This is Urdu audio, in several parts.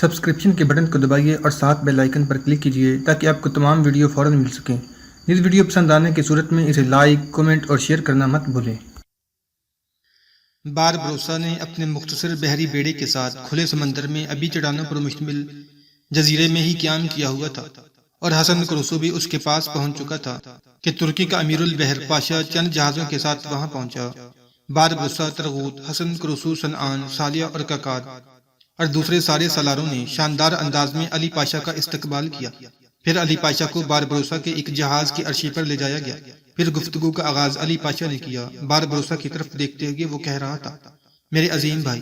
سبسکرپشن کے بٹن کو دبائیے اور ساتھ بیل آئیکن پر کلک کیجیے تاکہ آپ کو تمام ویڈیو فوراً مل سکیں۔ اس ویڈیو پسند آنے کی صورت میں اسے لائک، کمنٹ اور شیئر کرنا مت بھولیں۔ باربروسا نے اپنے مختصر بحری بیڑے کے ساتھ کھلے سمندر میں ابھی چٹانوں پر مشتمل جزیرے میں ہی قیام کیا ہوا تھا، اور حسن کروسو بھی اس کے پاس پہنچ چکا تھا کہ ترکی کا امیر البحر پاشا چند جہازوں کے ساتھ وہاں پہنچا۔ باربروسا، ترغوت، حسن کروسو، صنعان، سالیہ اور کاکاد اور دوسرے سارے سالاروں نے شاندار انداز میں علی پاشا کا استقبال کیا۔ پھر علی پاشا کو باربروسا کے ایک جہاز کی عرشی پر لے جایا گیا۔ پھر گفتگو کا آغاز علی پاشا نے کیا۔ باربروسا کی طرف دیکھتے ہوئے وہ کہہ رہا تھا، میرے عظیم بھائی،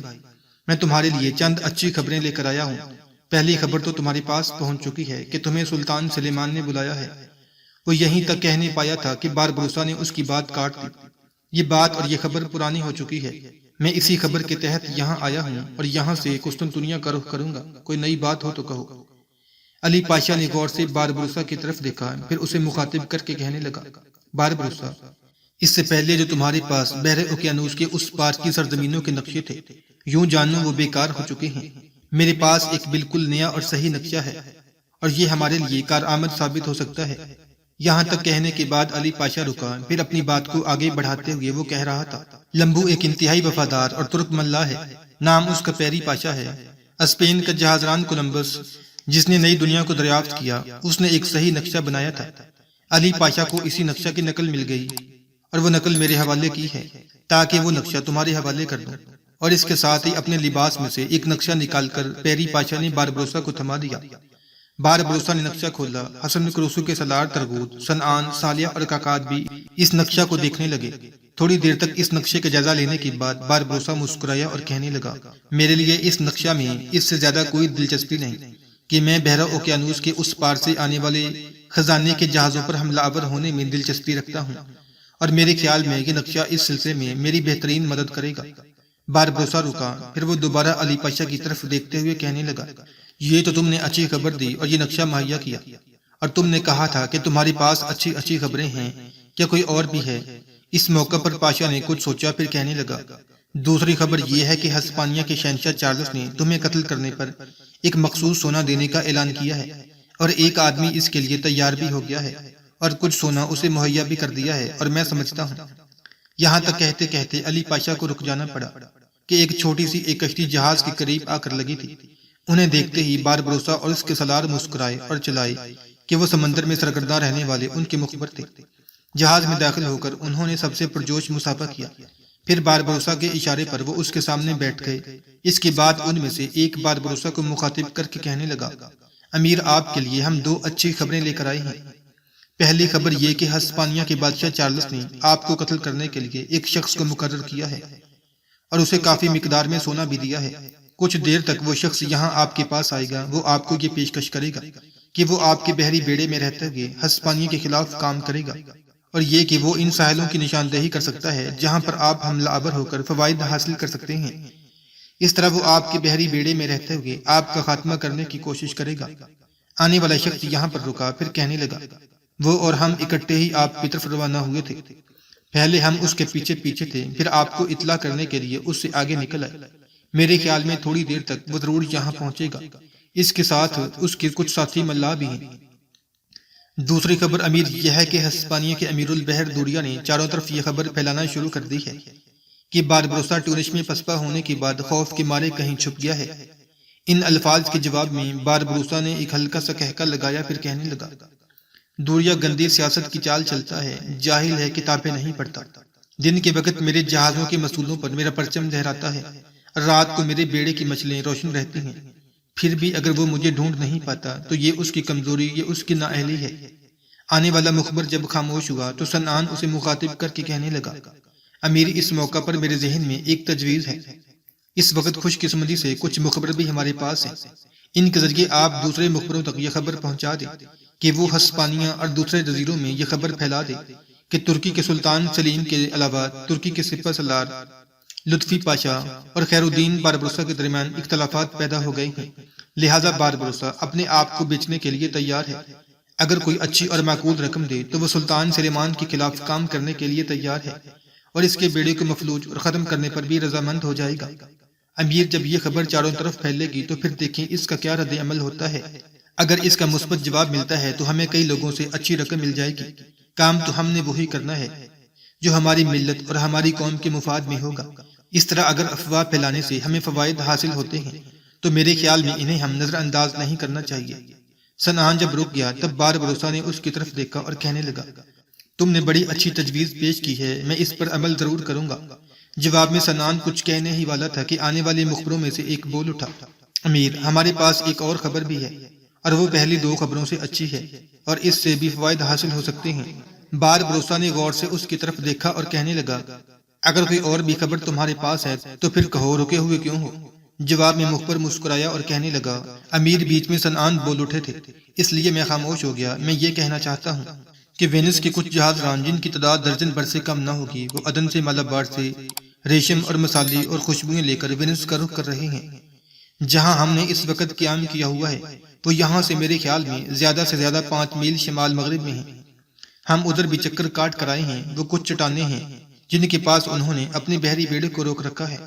میں تمہارے لیے چند اچھی خبریں لے کر آیا ہوں۔ پہلی خبر تو تمہارے پاس پہنچ چکی ہے کہ تمہیں سلطان سلیمان نے بلایا ہے۔ وہ یہیں تک کہنے پایا تھا کہ باربروسا نے اس کی بات کاٹ دی۔ یہ بات اور یہ خبر پرانی ہو چکی ہے۔ میں اسی خبر کے تحت یہاں آیا ہوں اور یہاں سے قسطنطنیہ کا رخ کروں گا۔ کوئی نئی بات ہو تو کہو۔ علی پاشا نے غور سے باربروسا کی طرف دیکھا، پھر اسے مخاطب کر کے کہنے لگا، باربروسا، اس سے پہلے جو تمہارے پاس بحر اوقیانوس کے اس پار کی سرزمینوں کے نقشے تھے، یوں جانو وہ بیکار ہو چکے ہیں۔ میرے پاس ایک بالکل نیا اور صحیح نقشہ ہے، اور یہ ہمارے لیے کارآمد ثابت ہو سکتا ہے۔ یہاں تک کہنے کے بعد علی پاشا رکا، پھر اپنی بات کو آگے بڑھاتے ہوئے وہ کہہ رہا تھا، لمبو ایک انتہائی وفادار اور ترک ملا ہے، نام اس کا پیری پاشا ہے۔ اسپین کا جہازران کولمبس، جس نے نئی دنیا کو دریافت کیا، اس نے ایک صحیح نقشہ بنایا تھا۔ علی پاشا کو اسی نقشہ کی نقل مل گئی، اور وہ نقل میرے حوالے کی ہے تاکہ وہ نقشہ تمہارے حوالے کر دوں۔ اور اس کے ساتھ ہی اپنے لباس میں سے ایک نقشہ نکال کر پیری پاشا نے باربروسا کو تھما دیا۔ باربروسا نے نقشہ کھولا۔ حسن کروسو کے سالار ترغوت، صنعان، سالیہ اور کاکاد بھی اس نقشہ کو دیکھنے لگے۔ تھوڑی دیر تک اس نقشے کا جائزہ لینے کے بعد باربروسا مسکرایا اور کہنے لگا، میرے لیے اس نقشہ میں اس سے زیادہ کوئی دلچسپی نہیں کہ میں بحر اوقیانوس کے اس پار سے آنے والے خزانے کے جہازوں پر حملہ آور ہونے میں دلچسپی رکھتا ہوں، اور میرے خیال میں یہ نقشہ اس سلسلے میں میری بہترین مدد کرے گا۔ باربروسا رکا، پھر وہ دوبارہ علی پاشا کی طرف دیکھتے ہوئے کہنے لگا، یہ تو تم نے اچھی خبر دی اور یہ نقشہ مہیا کیا، اور تم نے کہا تھا کہ تمہارے پاس اچھی خبریں ہیں، کیا کوئی اور بھی ہے؟ اس موقع پر پاشا نے کچھ سوچا، پھر کہنے لگا، دوسری خبر یہ ہے کہ ہسپانیہ کے شہنشاہ چارلس نے تمہیں قتل کرنے پر ایک مخصوص سونا دینے کا اعلان کیا ہے، اور ایک آدمی اس کے لیے تیار بھی ہو گیا ہے، اور کچھ سونا اسے مہیا بھی کر دیا ہے، اور میں سمجھتا ہوں۔ یہاں تک کہتے کہتے علی پاشا کو رک جانا پڑا کہ ایک چھوٹی سی ایک کشتی جہاز کے قریب آ کر لگی تھی۔ انہیں دیکھتے ہی باربروسا اور اس کے سالار مسکرائے اور چلائے کہ وہ سمندر میں سرگرداں رہنے والے ان کے مخبر تھے۔ جہاز میں داخل ہو کر انہوں نے سب سے پرجوش مصافحہ کیا۔ پھر باربروسا کے اشارے پر وہ اس کے سامنے بیٹھ گئے۔ اس کے بعد ان میں سے ایک باربروسا کو مخاطب کر کے کہنے لگا، امیر، آپ کے لیے ہم دو اچھی خبریں لے کر آئے ہیں۔ پہلی خبر یہ کہ ہسپانیہ کے بادشاہ چارلس نے آپ کو قتل کرنے کے لیے ایک شخص کو مقرر کیا ہے، اور اسے کافی مقدار میں سونا بھی دیا ہے۔ کچھ دیر تک وہ شخص یہاں آپ کے پاس آئے گا۔ وہ آپ کو یہ پیشکش کرے گا کہ وہ آپ کے بحری بیڑے میں رہتے ہوئے ہسپانیہ کے خلاف کام کرے گا، اور یہ کہ وہ ان ساحلوں کی نشاندہی کر سکتا ہے جہاں پر آپ حملہ آور ہو کر فوائد حاصل کر سکتے ہیں۔ اس طرح وہ آپ کے بحری بیڑے میں رہتے ہوئے آپ کا خاتمہ کرنے کی کوشش کرے گا۔ آنے والا شخص یہاں پر رکا، پھر کہنے لگا، وہ اور ہم اکٹھے ہی آپ کی طرف روانہ ہوئے تھے۔ پہلے ہم اس کے پیچھے پیچھے تھے، پھر آپ کو اطلاع کرنے کے لیے اس سے آگے نکل آئے۔ میرے خیال میں تھوڑی دیر تک وہ ضرور یہاں پہنچے گا۔ اس کے ساتھ اس کے کچھ ساتھی ملا بھی ہیں۔ دوسری خبر امیر یہ ہے کہ ہسپانیہ کے امیر البحر دوریا نے چاروں طرف یہ خبر پھیلانا شروع کر دی ہے کہ باربروسا ٹونس میں پسپا ہونے کے بعد خوف کے مارے کہیں چھپ گیا ہے۔ ان الفاظ کے جواب میں باربروسا نے ایک ہلکا سا کہکا لگایا، پھر کہنے لگا، دوریا گندی سیاست کی چال چلتا ہے، جاہل ہے، کتابیں نہیں پڑھتا۔ دن کے وقت میرے جہازوں کے مسولوں پر میرا پرچم لہراتا ہے، رات کو میرے بیڑے کی مچھلیں روشن رہتی ہیں۔ پھر بھی اگر وہ مجھے ڈھونڈ نہیں پاتا تو یہ اس کی کمزوری، یہ اس کی نااہلی ہے۔ آنے والا مخبر جب خاموش ہوا تو صنعان اسے مخاطب کر کے کہنے لگا، امیر، اس موقع پر میرے ذہن میں ایک تجویز ہے۔ اس وقت خوش قسمتی سے کچھ مخبر بھی ہمارے پاس ہیں۔ ان کے ذریعے آپ دوسرے مخبروں تک یہ خبر پہنچا دیں کہ وہ ہسپانیہ اور دوسرے جزیروں میں یہ خبر پھیلا دے کہ ترکی کے سلطان سلیم کے علاوہ ترکی کے سپہ سالار لطفی پاشا اور خیر الدین باربروسا کے درمیان اختلافات پیدا ہو گئے ہیں، لہٰذا باربروسا اپنے آپ کو بیچنے کے لیے تیار ہے۔ اگر کوئی اچھی اور معقول رقم دے تو وہ سلطان سلیمان کے خلاف کام کرنے کے لیے تیار ہے، اور اس کے بیڑے کو مفلوج اور ختم کرنے پر بھی رضامند ہو جائے گا۔ امیر جب یہ خبر چاروں طرف پھیلے گی تو پھر دیکھیں اس کا کیا رد عمل ہوتا ہے۔ اگر اس کا مثبت جواب ملتا ہے تو ہمیں کئی لوگوں سے اچھی رقم مل جائے گی۔ کام تو ہم نے وہی کرنا ہے جو ہماری ملت اور ہماری قوم کے مفاد میں ہوگا۔ اس طرح اگر افواہ پھیلانے سے ہمیں فوائد حاصل ہوتے ہیں تو میرے خیال میں انہیں ہم نظر انداز نہیں کرنا چاہیے۔ سنعان جب رک گیا تب بار بروسہ نے اس کی طرف دیکھا اور کہنے لگا، تم نے بڑی اچھی تجویز پیش کی ہے، میں اس پر عمل ضرور کروں گا۔ جواب میں سنعان کچھ کہنے ہی والا تھا کہ آنے والے مخبروں میں سے ایک بول اٹھا، امیر، ہمارے پاس ایک اور خبر بھی ہے اور وہ پہلی دو خبروں سے اچھی ہے اور اس سے بھی فوائد حاصل ہو سکتے ہیں۔ بار بروسہ نے غور سے اس کی طرف دیکھا اور کہنے لگا، اگر کوئی اور بھی خبر تمہارے پاس ہے تو پھر کہو، رکے ہوئے کیوں ہو؟ جواب میں مخبر مسکرایا اور کہنے لگا، امیر، بیچ میں سنعان بول اٹھے تھے اس لیے میں خاموش ہو گیا۔ میں یہ کہنا چاہتا ہوں کہ وینس کے کچھ جہاز ران جن کی تعداد درجن بھر سے کم نہ ہوگی، وہ عدن سے مالابار سے ریشم اور مسالے اور خوشبوئیں لے کر وینس کا رخ کر رہے ہیں۔ جہاں ہم نے اس وقت قیام کیا ہوا ہے وہ یہاں سے میرے خیال میں زیادہ سے زیادہ 5 میل شمال مغرب میں ہے۔ ہم ادھر بھی چکر کاٹ کر آئے ہیں۔ وہ کچھ چٹانیں ہیں جن کے پاس انہوں نے اپنے بحری بیڑے کو روک رکھا ہے،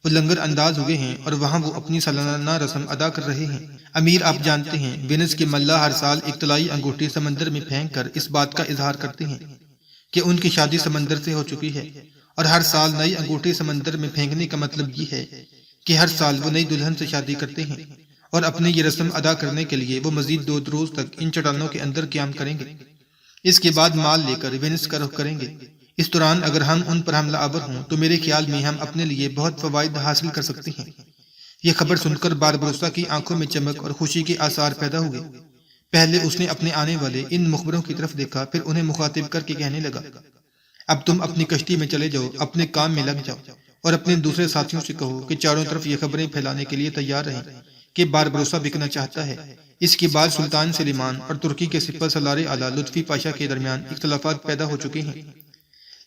وہ لنگر انداز ہوئے ہیں اور وہاں وہ اپنی سالانہ رسم ادا کر رہے ہیں۔ امیر، آپ جانتے ہیں وینس کے ملاح ہر سال ایک طلائی انگوٹھی سمندر میں پھینک کر اس بات کا اظہار کرتے ہیں کہ ان کی شادی سمندر سے ہو چکی ہے، اور ہر سال نئی انگوٹھی سمندر میں پھینکنے کا مطلب یہ ہے کہ ہر سال وہ نئی دلہن سے شادی کرتے ہیں، اور اپنے یہ رسم ادا کرنے کے لیے وہ مزید 2 روز تک ان چٹانوں کے اندر قیام کریں گے۔ اس کے بعد مال لے کر وینس کا رخ کریں گے۔ اس دوران اگر ہم ان پر حملہ آور ہوں تو میرے خیال میں ہم اپنے لیے بہت فوائد حاصل کر سکتے ہیں۔ یہ خبر سن کر باربروسا کی آنکھوں میں چمک اور خوشی کے آثار پیدا ہوئے۔ پہلے اس نے اپنے آنے والے ان مخبروں کی طرف دیکھا، پھر انہیں مخاطب کر کے کہنے لگا، اب تم اپنی کشتی میں چلے جاؤ، اپنے کام میں لگ جاؤ اور اپنے دوسرے ساتھیوں سے کہو کہ چاروں طرف یہ خبریں پھیلانے کے لیے تیار رہیں کہ باربروسا بکنا چاہتا ہے۔ اس کے بعد سلطان سلیمان اور ترکی کے سپہ سالار اعلیٰ لطفی پاشا کے درمیان اختلافات پیدا ہو چکے ہیں،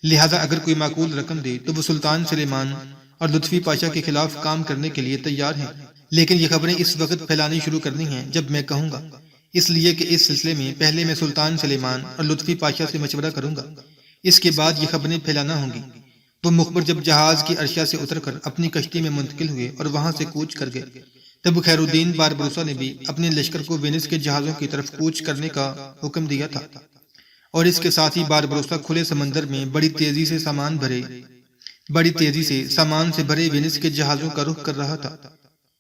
لہذا اگر کوئی معقول رقم دے تو وہ سلطان سلیمان اور لطفی پاشا کے خلاف کام کرنے کے لیے تیار ہیں، لیکن یہ خبریں اس وقت پھیلانی شروع کرنی ہیں جب میں کہوں گا، اس لیے کہ اس سلسلے میں پہلے میں سلطان سلیمان اور لطفی پاشا سے مشورہ کروں گا، اس کے بعد یہ خبریں پھیلانا ہوں گی۔ وہ مخبر جب جہاز کی عرشہ سے اتر کر اپنی کشتی میں منتقل ہوئے اور وہاں سے کوچ کر گئے، تب خیر الدین باربروسا نے بھی اپنے لشکر کو وینس کے جہازوں کی طرف کوچ کرنے کا حکم دیا تھا، اور اس کے ساتھ ہی باربروسا کھلے سمندر میں بڑی تیزی سے سامان سے بھرے وینس کے جہازوں کا رخ کر رہا تھا۔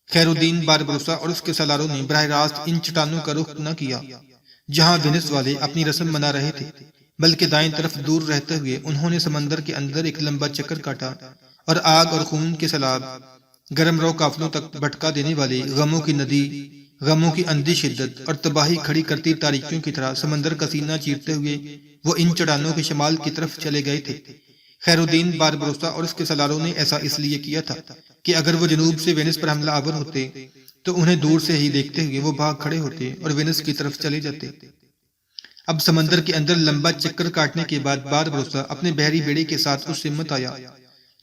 خیر الدین باربروسا اور اس کے سالاروں نے براہ راست ان چٹانوں کا رخ نہ کیا جہاں وینس والے اپنی رسم منا رہے تھے، بلکہ دائیں طرف دور رہتے ہوئے انہوں نے سمندر کے اندر ایک لمبا چکر کاٹا اور آگ اور خون کے سیلاب، گرم رو قافلوں تک بھٹکا دینے والی غموں کی ندی، غموں کی اندھی شدت اور تباہی کھڑی کرتی تاریکیوں کی طرح سمندر کا سینہ چیرتے ہوئے وہ ان چٹانوں کے شمال کی طرف چلے گئے تھے۔ خیر الدین باربروسا اور اس کے سالاروں نے ایسا اس لیے کیا تھا کہ اگر وہ جنوب سے وینس پر حملہ آور ہوتے تو انہیں دور سے ہی دیکھتے ہوئے وہ بھاگ کھڑے ہوتے اور وینس کی طرف چلے جاتے۔ اب سمندر کے اندر لمبا چکر کاٹنے کے بعد باربروسا اپنے بحری بیڑے کے ساتھ اس سے مت آیا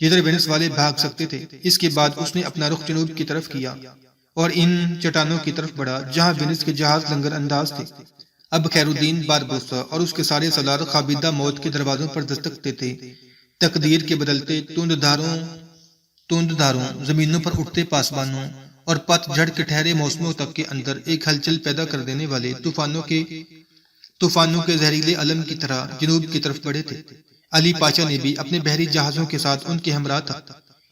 جدھر وینس والے بھاگ سکتے تھے۔ اس کے بعد اس نے اپنا رخ جنوب کی طرف کیا اور ان چٹانوں کی طرف بڑھا جہاں وینس کے جہاز لنگر انداز تھے۔ اب خیر الدین باربروسا اور اس کے سارے سالار خوابیدہ موت کے دروازوں پر دستک دیتے، تقدیر کے بدلتے توند دھاروں، زمینوں پر اٹھتے پاسبانوں اور پت جھڑ کے ٹھہرے موسموں تک کے اندر ایک ہلچل پیدا کر دینے والے طوفانوں کے زہریلے علم کی طرح جنوب کی طرف بڑھے تھے۔ علی پاشا نے بھی اپنے بحری جہازوں کے ساتھ ان کے ہمراہ تھا۔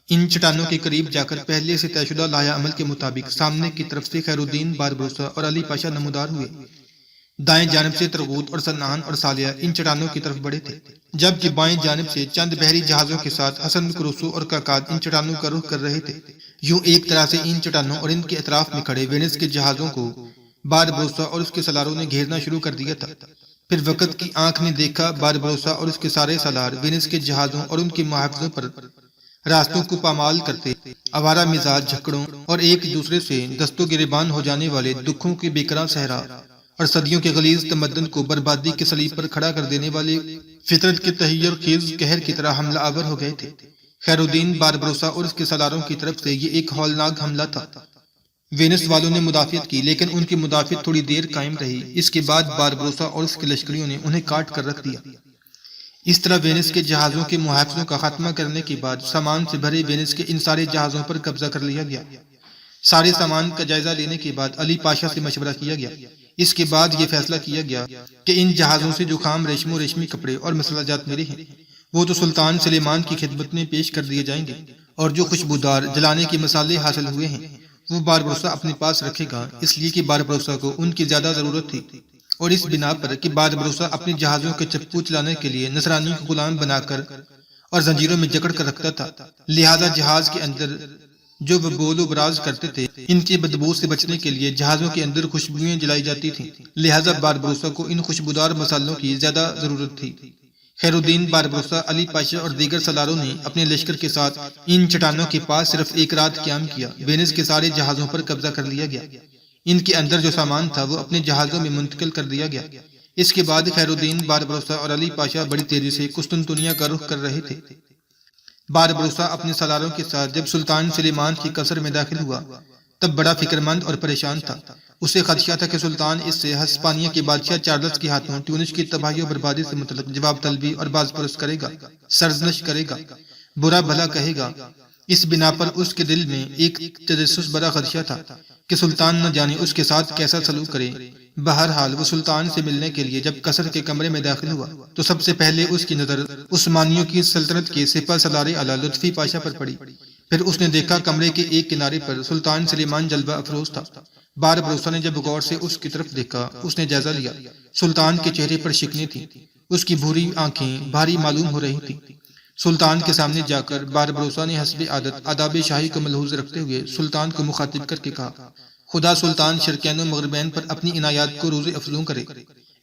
ان چٹانوں کے قریب جا کر پہلے سے طے شدہ لایا عمل کے مطابق سامنے کی طرف سے خیر الدین باربروسا اور علی پاشا نمودار ہوئے۔ دائیں جانب سے ترغوت اور سنعان اور سالیہ ان چٹانوں کی طرف بڑھے تھے، جبکہ بائیں جانب سے چند بحری جہازوں کے ساتھ حسن کروسو اور کاکاد ان چٹانوں کا رخ کر رہے تھے۔ یوں ایک طرح سے ان چٹانوں اور ان کے اطراف میں کھڑے وینس کے جہازوں کو باربروسا اور اس کے سالاروں نے گھیرنا شروع کر دیا تھا۔ پھر وقت کی آنکھ نے دیکھا باربروسا اور اس کے سارے سالار وینس کے جہازوں اور ان کے محافظوں پر راستوں کو پامال کرتے، آوارہ مزاج جھکڑوں اور ایک دوسرے سے دستوں گریبان ہو جانے والے دکھوں کے بےکراں صحرا اور صدیوں کے غلیظ تمدن کو بربادی کے صلیب پر کھڑا کر دینے والے فطرت کے تحیر خیز قہر کی طرح حملہ آور ہو گئے تھے۔ خیر الدین باربروسا اور اس کے سالاروں کی طرف سے یہ ایک ہولناک حملہ تھا۔ وینس والوں نے مدافعت کی، لیکن ان کی مدافعت تھوڑی دیر قائم رہی۔ اس کے بعد باربروسا اور اس کے لشکریوں نے انہیں کاٹ کر رکھ دیا۔ اس طرح وینس کے جہازوں کے محافظوں کا خاتمہ کرنے کے بعد سامان سے بھرے وینس کے ان سارے جہازوں پر قبضہ کر لیا گیا۔ سارے سامان کا جائزہ لینے کے بعد علی پاشا سے مشورہ کیا گیا۔ اس کے بعد یہ فیصلہ کیا گیا کہ ان جہازوں سے جو خام ریشم و ریشمی کپڑے اور مسلح جات ملے ہیں وہ تو سلطان سلیمان کی خدمت میں پیش کر دیے جائیں گے، اور جو خوشبودار جلانے کے مسالے حاصل ہوئے ہیں وہ باربروسا اپنے پاس رکھے گا، اس لیے کہ باربروسا کو ان کی زیادہ ضرورت تھی، اور اس بنا پر کہ باربروسا اپنے جہازوں کے چپو چلانے کے لیے نصرانیوں کو غلام بنا کر اور زنجیروں میں جکڑ کر رکھتا تھا، لہذا جہاز کے اندر جو وہ بول و براز کرتے تھے ان کی بدبو سے بچنے کے لیے جہازوں کے اندر خوشبوئیں جلائی جاتی تھیں، لہذا باربروسا کو ان خوشبودار مسالوں کی زیادہ ضرورت تھی۔ خیر الدین باربروسا، علی پاشا اور دیگر سالاروں نے اپنے لشکر کے ساتھ ان چٹانوں کے پاس صرف ایک رات قیام کیا۔ وینس کے سارے جہازوں پر قبضہ کر لیا گیا، ان کے اندر جو سامان تھا وہ اپنے جہازوں میں منتقل کر دیا گیا۔ اس کے بعد خیر الدین باربروسا اور علی پاشا بڑی تیزی سے قسطنطنیہ کا رخ کر رہے تھے۔ باربروسا اپنے سالاروں کے ساتھ جب سلطان سلیمان کی قصر میں داخل ہوا تب بڑا فکر مند اور پریشان تھا۔ اسے خدشہ تھا کہ سلطان اس سے ہسپانیہ کے بادشاہ چارلس کے ہاتھوں ٹیونس کی تباہی و بربادی سے متعلق جواب طلبی اور باز پرس کرے گا، سرزنش کرے گا، برا بھلا کہے گا۔ اس بنا پر اس کے دل میں ایک تجسس بڑا خدشہ تھا کہ سلطان نہ جانے اس کے ساتھ کیسا سلوک کرے۔ بہرحال وہ سلطان سے ملنے کے لیے جب قصر کے کمرے میں داخل ہوا تو سب سے پہلے اس کی نظر عثمانیوں کی سلطنت کے سپہ سالار اعلیٰ لطفی پاشا پر پڑی۔ پھر اس نے دیکھا کمرے کے ایک کنارے پر سلطان سلیمان جلوہ افروز تھا۔ باربروسا نے جب غور سے اس کی طرف دیکھا اس نے جائزہ لیا۔ سلطان کے چہرے پر شکنیں تھیں، اس کی بھوری آنکھیں بھاری معلوم ہو رہی تھیں۔ سلطان کے سامنے جا کر باربروسا نے حسب عادت آداب شاہی کو ملحوظ رکھتے ہوئے سلطان کو مخاطب کر کے کہا، خدا سلطان شرقین و مغربین پر اپنی عنایات کو روز افزوں کرے۔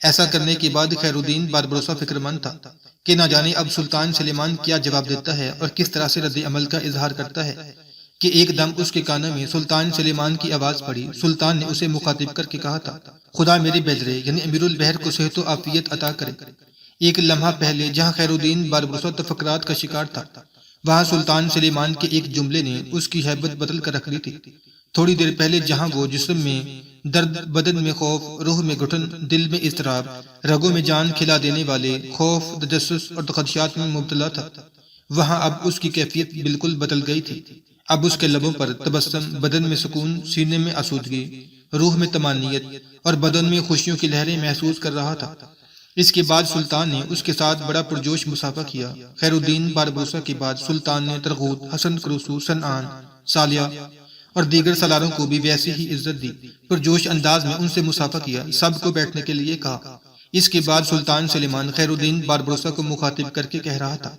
ایسا کرنے کے بعد خیر الدین باربروسا فکر مند تھا کہ نہ جانے اب سلطان سلیمان کیا جواب دیتا ہے اور کس طرح سے رد عمل کا اظہار کرتا ہے کہ ایک دم اس کے کانوں میں سلطان سلیمان کی آواز پڑی۔ سلطان نے اسے مخاطب کر کے کہا تھا، خدا میرے بیجرے یعنی امیر البحر کو صحت و عافیت عطا کرے۔ ایک لمحہ پہلے جہاں خیر الدین باربروسا تفکرات کا شکار تھا وہاں سلطان سلیمان کے ایک جملے نے اس کی ہیبت بدل کر رکھ دی تھی۔ تھوڑی دیر پہلے جہاں وہ جسم میں درد، بدن میں خوف، روح میں گھٹن، دل میں اضطراب، رگوں میں جان کھلا دینے والے خوف، تجسس اور خدشات میں مبتلا تھا، وہاں اب اس کی کیفیت بالکل بدل گئی تھی۔ اب اس کے لبوں پر تبسم، بدن میں سکون، سینے میں آسودگی، روح میں طمانینت اور بدن میں خوشیوں کی لہریں محسوس کر رہا تھا۔ اس کے بعد سلطان نے اس کے ساتھ بڑا پرجوش مصافحہ کیا۔ خیر الدین باربروسا کے بعد سلطان نے ترغوت، حسن کروسو، سنعان، سالیہ اور دیگر سالاروں کو بھی ویسی ہی عزت دی، پرجوش انداز میں ان سے مصافحہ کیا، سب کو بیٹھنے کے لیے کہا۔ اس کے بعد سلطان سلیمان خیر الدین باربروسا کو مخاطب کر کے کہہ رہا تھا،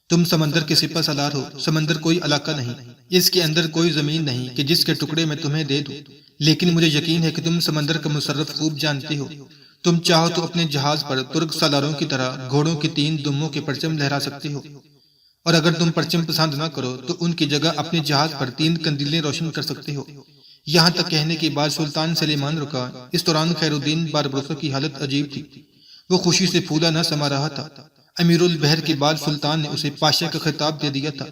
تم سمندر کے سپہ سالار ہو، سمندر کوئی علاقہ نہیں، اس کے اندر کوئی زمین نہیں کہ جس کے ٹکڑے میں تمہیں دے دوں، لیکن مجھے یقین ہے کہ تم سمندر کا مصرف خوب جانتے ہو۔ تم چاہو تو اپنے جہاز پر ترک سالاروں کی طرح گھوڑوں کی 3 دموں کے پرچم لہرا سکتے ہو، اور اگر تم پرچم پسند نہ کرو تو ان کی جگہ اپنے جہاز پر 3 قندیلیں روشن کر سکتے ہو۔ یہاں تک کہنے کے بعد سلطان سلیمان رکا۔ اس دوران خیر الدین باربروسا کی حالت عجیب تھی، وہ خوشی سے پھولا نہ سما رہا تھا۔ امیر البحر کے بعد سلطان نے اسے پاشا کا خطاب دے دیا تھا۔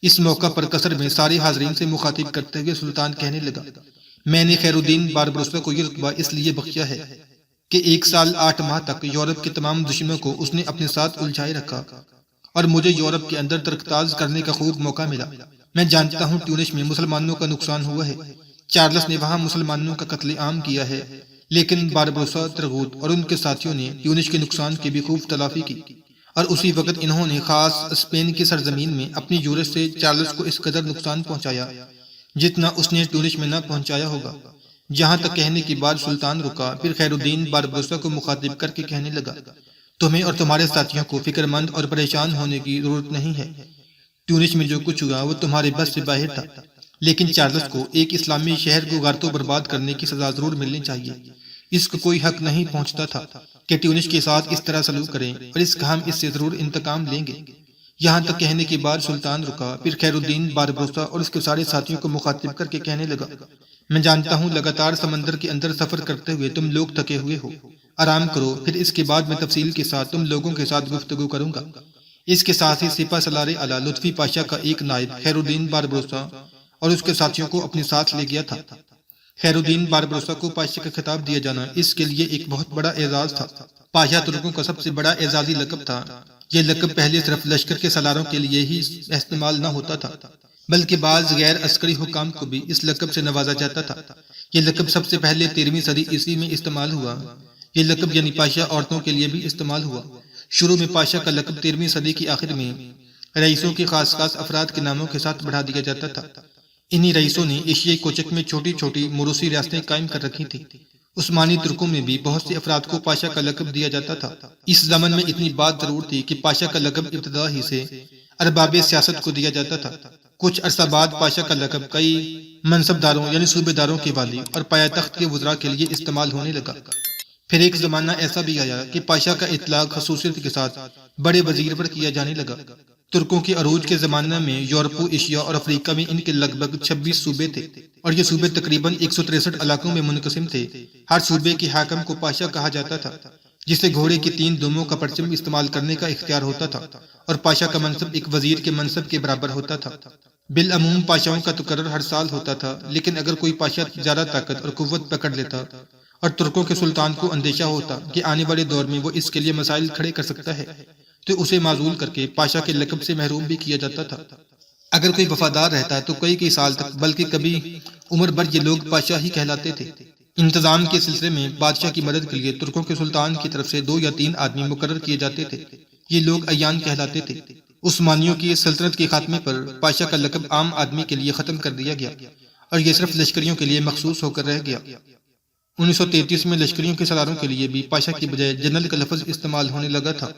اس موقع پر قصر میں سارے حاضرین سے مخاطب کرتے ہوئے سلطان کہنے لگا، میں نے خیر الدین باربروسا کو یہ رتبہ اس لیے بخشا ہے کہ 1 سال 8 ماہ تک یورپ کے تمام دشمنوں کو اس نے اپنے ساتھ الجھائے رکھا اور مجھے یورپ کے اندر ترکتاز کرنے کا خوب موقع ملا۔ میں جانتا ہوں ٹیونس میں مسلمانوں کا نقصان ہوا ہے، چارلس نے وہاں مسلمانوں کا قتل عام کیا ہے، لیکن باربروسا، ترغوت اور ان کے ساتھیوں نے ٹیونس کے نقصان کی بھی خوب تلافی کی، اور اسی وقت انہوں نے خاص اسپین کی سرزمین میں اپنی یورش سے چارلس کو اس قدر نقصان پہنچایا جتنا اس نے ٹیونس میں نہ پہنچایا ہوگا۔ جہاں تک کہنے کے بعد سلطان رکا، پھر خیر الدین باربروسا کو مخاطب کر کے کہنے لگا، تمہیں اور تمہارے ساتھیوں کو فکر مند اور پریشان ہونے کی ضرورت نہیں ہے۔ ٹیونس میں جو کچھ ہوا وہ تمہارے بس سے باہر تھا، لیکن چارلس کو ایک اسلامی شہر کو غارت و برباد کرنے کی سزا ضرور ملنی چاہیے۔ اس کو کوئی حق نہیں پہنچتا تھا کہ ٹیونس کے ساتھ اس طرح سلوک کریں، اور اس کا ہم اس سے ضرور انتقام لیں گے۔ یہاں تک کہنے کے بعد سلطان رکا، پھر خیر الدین باربروسا اور اس کے سارے ساتھیوں کو مخاطب کر کے کہنے لگا، میں جانتا ہوں لگاتار سمندر کے اندر سفر کرتے ہوئے تم لوگ تھکے ہوئے ہو، آرام کرو، پھر اس کے بعد میں تفصیل کے ساتھ تم لوگوں کے ساتھ گفتگو کروں گا۔ اس کے ساتھ ہی سپہ سالار اعلیٰ لطفی پاشا کا ایک نائب خیر الدین باربروسا اور اس کے ساتھیوں کو اپنے ساتھ لے گیا تھا۔ خیر الدین باربروسا کو پاشا کا خطاب دیا جانا اس کے لیے ایک بہت بڑا اعزاز تھا۔ پاشا ترکوں کا سب سے بڑا اعزازی لقب تھا، یہ لقب پہلے صرف لشکر کے سالاروں کے لیے ہی استعمال نہ ہوتا تھا، بلکہ بعض غیر عسکری حکام کو بھی اس لقب سے نوازا جاتا تھا۔ یہ لقب سب سے پہلے 13ویں صدی عیسوی میں استعمال ہوا۔ یہ لقب یعنی پاشا عورتوں کے لیے بھی استعمال ہوا۔ شروع میں پاشا کا لقب 13ویں صدی کی آخر میں رئیسوں کے خاص افراد کے ناموں کے ساتھ بڑھا دیا جاتا تھا۔ انہی رئیسوں نے ایشیائی کوچک میں چھوٹی چھوٹی موروثی ریاستیں قائم کر رکھی تھیں۔ عثمانی ترکوں میں بھی بہت سے افراد کو پاشا کا لقب دیا جاتا تھا۔ اس زمن میں اتنی بات ضرور تھی کہ پاشا کا لقب ابتدا ہی سے ارباب سیاست کو دیا جاتا تھا۔ کچھ عرصہ بعد پاشا کا لقب کئی منصبداروں یعنی صوبے داروں کے والی اور پایہ تخت کے وزراء کے لیے استعمال ہونے لگا۔ پھر ایک زمانہ ایسا بھی آیا کہ پاشا کا اطلاق خصوصیت کے ساتھ بڑے وزیر پر کیا جانے لگا۔ ترکوں کے عروج کے زمانہ میں یورپ، ایشیا اور افریقہ میں ان کے لگ بھگ 26 صوبے تھے، اور یہ صوبے تقریباً 163 علاقوں میں منقسم تھے۔ ہر صوبے کے حاکم کو پاشا کہا جاتا تھا، جسے گھوڑے کی 3 دموں کا پرچم استعمال کرنے کا اختیار ہوتا تھا، اور پاشا کا منصب ایک وزیر کے منصب کے برابر ہوتا تھا۔ بالعموم پاشاؤں کا تقرر ہر سال ہوتا تھا، لیکن اگر کوئی پاشا زیادہ طاقت اور قوت پکڑ لیتا اور ترکوں کے سلطان کو اندیشہ ہوتا کہ آنے والے دور میں وہ اس کے لیے مسائل کھڑے کر سکتا ہے، تو اسے معزول کر کے پاشا کے لقب سے محروم بھی کیا جاتا تھا۔ اگر کوئی وفادار رہتا تو کئی سال تک بلکہ کبھی عمر بھر یہ لوگ پاشا ہی کہلاتے تھے۔ انتظام کے سلسلے میں بادشاہ کی مدد کے لیے ترکوں کے سلطان کی طرف سے 2 یا 3 آدمی مقرر کیے جاتے تھے۔ یہ لوگ ایان کہلاتے تھے۔ عثمانیوں کی سلطنت کے خاتمے پر پاشا کا لقب عام آدمی کے لیے ختم کر دیا گیا، اور یہ صرف لشکریوں کے لیے مخصوص ہو کر رہ گیا۔ 1933 میں لشکریوں کے سالاروں کے لیے بھی پاشا کی بجائے جنرل کا لفظ استعمال ہونے لگا تھا۔